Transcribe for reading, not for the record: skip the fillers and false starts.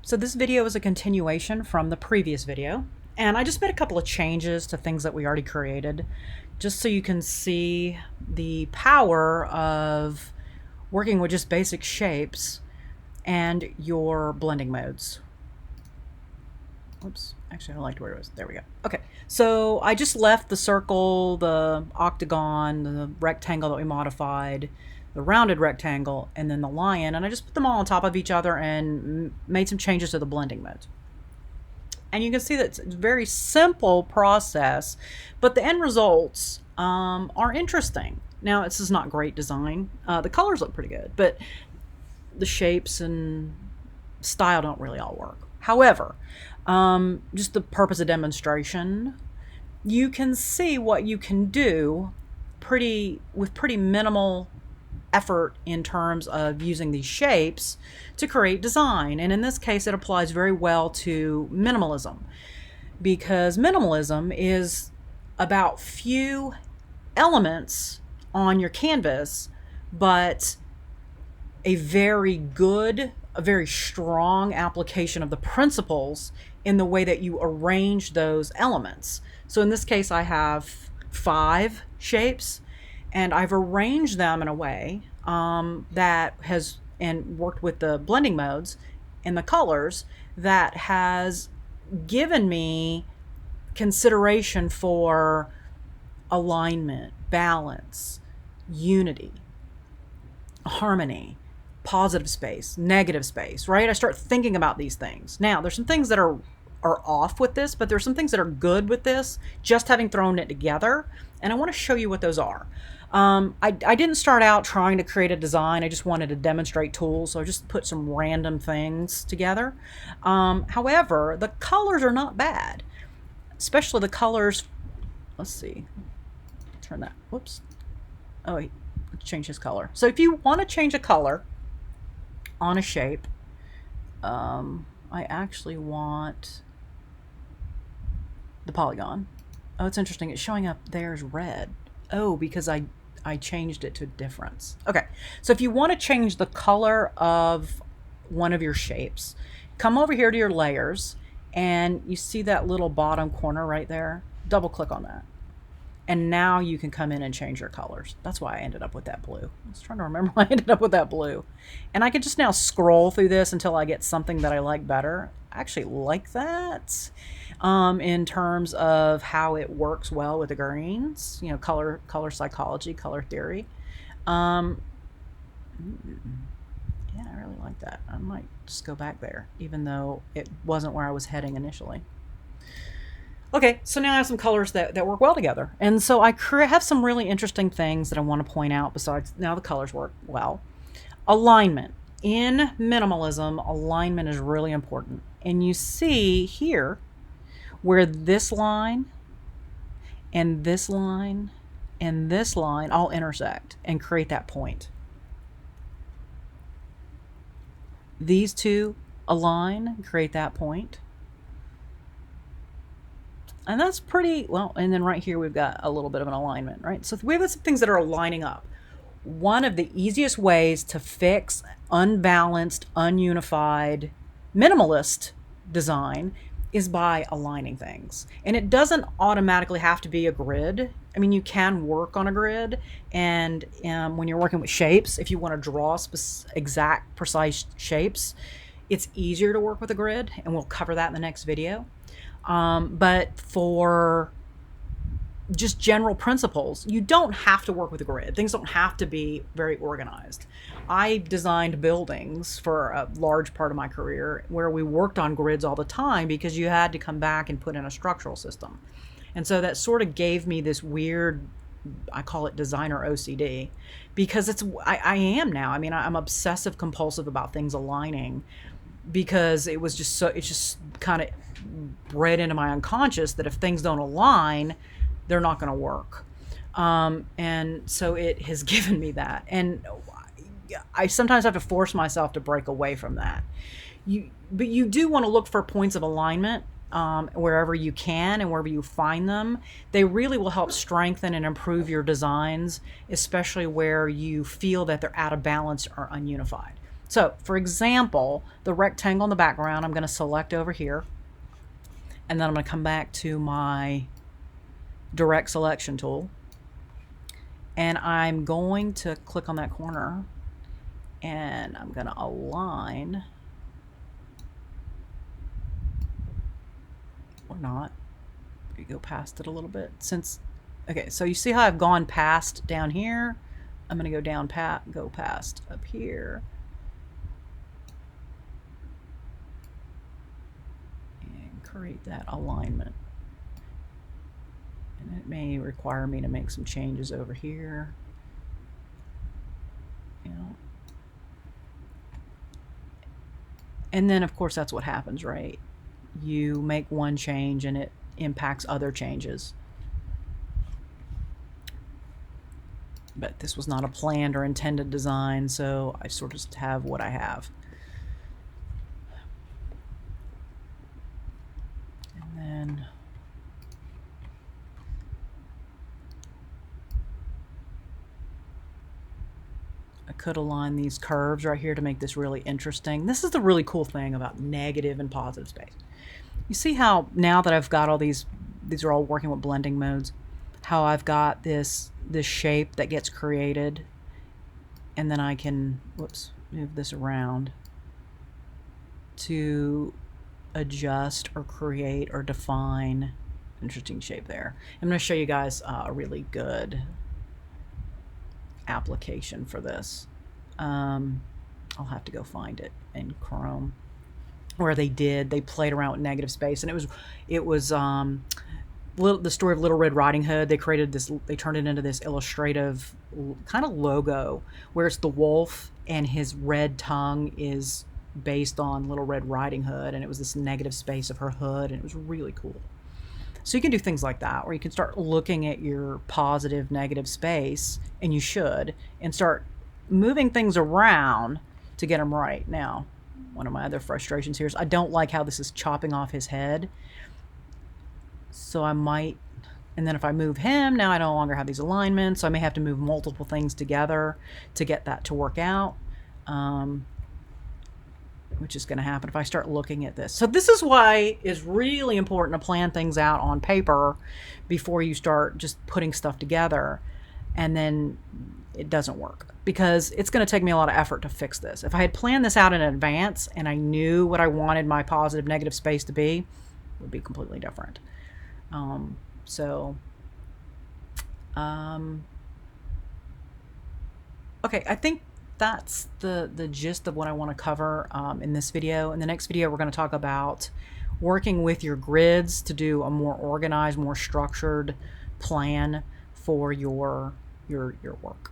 So this video is a continuation from the previous video, and I just made a couple of changes to things that we already created, just so you can see the power of working with just basic shapes and your blending modes. Oops, actually I don't like where it was. There we go. Okay, so I just left the circle, the octagon, the rectangle that we modified, the rounded rectangle, and then the lion, and I just put them all on top of each other and made some changes to the blending modes. And you can see that it's a very simple process, but the end results are interesting. Now, this is not great design. The colors look pretty good, but the shapes and style don't really all work. However, just the purpose of demonstration, you can see what you can do with pretty minimal effort in terms of using these shapes to create design. And in this case, it applies very well to minimalism, because minimalism is about few elements on your canvas, but a very strong application of the principles in the way that you arrange those elements. So in this case, I have 5 shapes, and I've arranged them in a way that has, and worked with the blending modes and the colors, that has given me consideration for alignment, balance, unity, harmony, positive space, negative space, right? I start thinking about these things. Now, there's some things that are off with this, but there's some things that are good with this, just having thrown it together. And I want to show you what those are. I didn't start out trying to create a design. I just wanted to demonstrate tools. So I just put some random things together. However, the colors are not bad, especially the colors. Let's see, turn that, whoops. Oh, wait, let's change his color. So if you want to change a color on a shape, I actually want the polygon. Oh, it's interesting. It's showing up there as red. Oh, because I changed it to a difference. Okay, so if you want to change the color of one of your shapes, come over here to your layers, and you see that little bottom corner right there? Double click on that. And now you can come in and change your colors. That's why I ended up with that blue. I was trying to remember why I ended up with that blue. And I can just now scroll through this until I get something that I like better. I actually like that in terms of how it works well with the greens, you know, color psychology, color theory. Yeah, I really like that. I might just go back there, even though it wasn't where I was heading initially. Okay, so now I have some colors that work well together. And so I have some really interesting things that I want to point out besides now the colors work well. Alignment. In minimalism, alignment is really important. And you see here where this line and this line and this line all intersect and create that point. These two align, create that point. And that's pretty well. And then right here, we've got a little bit of an alignment, right? So we have some things that are lining up. One of the easiest ways to fix unbalanced, ununified, minimalist design is by aligning things. And it doesn't automatically have to be a grid. I mean, you can work on a grid, and when you're working with shapes, if you want to draw exact, precise shapes, it's easier to work with a grid, and we'll cover that in the next video. But for just general principles, you don't have to work with a grid. Things don't have to be very organized. I designed buildings for a large part of my career where we worked on grids all the time because you had to come back and put in a structural system. And so that sort of gave me this weird, I call it designer OCD, because I am now. I mean, I'm obsessive compulsive about things aligning, because it was just so, it's just kind of bred into my unconscious that if things don't align, they're not going to work. And so it has given me that. And I sometimes have to force myself to break away from that. But you do want to look for points of alignment wherever you can and wherever you find them. They really will help strengthen and improve your designs, especially where you feel that they're out of balance or ununified. So for example, the rectangle in the background, I'm going to select over here, and then I'm going to come back to my direct selection tool, and I'm going to click on that corner, and I'm going to align, or not, go past it a little bit. Okay, so you see how I've gone past down here? I'm going to go past up here. And create that alignment. And it may require me to make some changes over here. You know. And then of course that's what happens, right? You make one change and it impacts other changes. But this was not a planned or intended design, so I sort of have what I have. And then I could align these curves right here to make this really interesting. This is the really cool thing about negative and positive space. You see how now that I've got all these are all working with blending modes, how I've got this shape that gets created, and then I can, move this around to adjust or create or define interesting shape there. I'm going to show you guys a really good application for this. I'll have to go find it in Chrome, where they played around with negative space, and it was the story of Little Red Riding Hood. They turned it into this illustrative kind of logo where it's the wolf and his red tongue is based on Little Red Riding Hood, and it was this negative space of her hood, and it was really cool. So you can do things like that, where you can start looking at your positive, negative space, and you should, and start moving things around to get them right. Now, one of my other frustrations here is I don't like how this is chopping off his head. So I might, and then if I move him, now I no longer have these alignments, so I may have to move multiple things together to get that to work out, which is going to happen if I start looking at this. So this is why it's really important to plan things out on paper before you start just putting stuff together, and then it doesn't work, because it's going to take me a lot of effort to fix this. If I had planned this out in advance and I knew what I wanted my positive negative space to be, it would be completely different. Okay, I think that's the gist of what I want to cover in this video. In the next video, we're going to talk about working with your grids to do a more organized, more structured plan for your work.